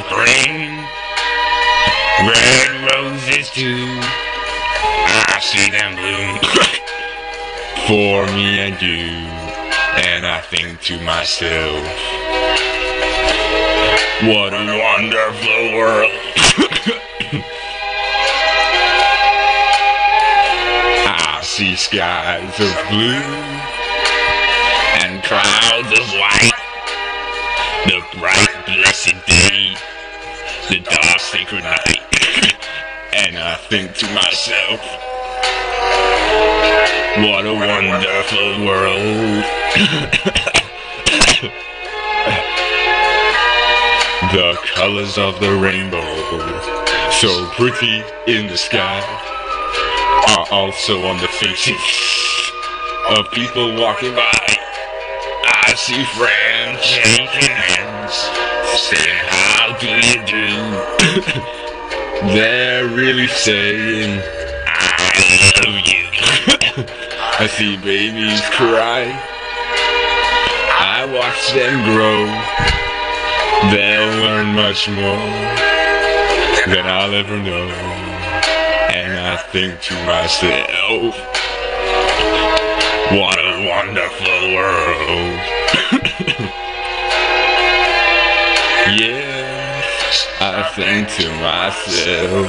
spring, red roses too. I see them bloom for me and you, and I think to myself, what a wonderful world. I see skies of blue and clouds of white, the bright blessed day, the dark sacred night, and I think to myself, what a wonderful world. The colors of the rainbow, so pretty in the sky, are also on the faces of people walking by. I see friends shaking hands, saying how do you do. They're really saying I love you. I see babies cry, I watch them grow. They'll learn much more than I'll ever know, and I think to myself, what a wonderful world. Yes, I think to myself.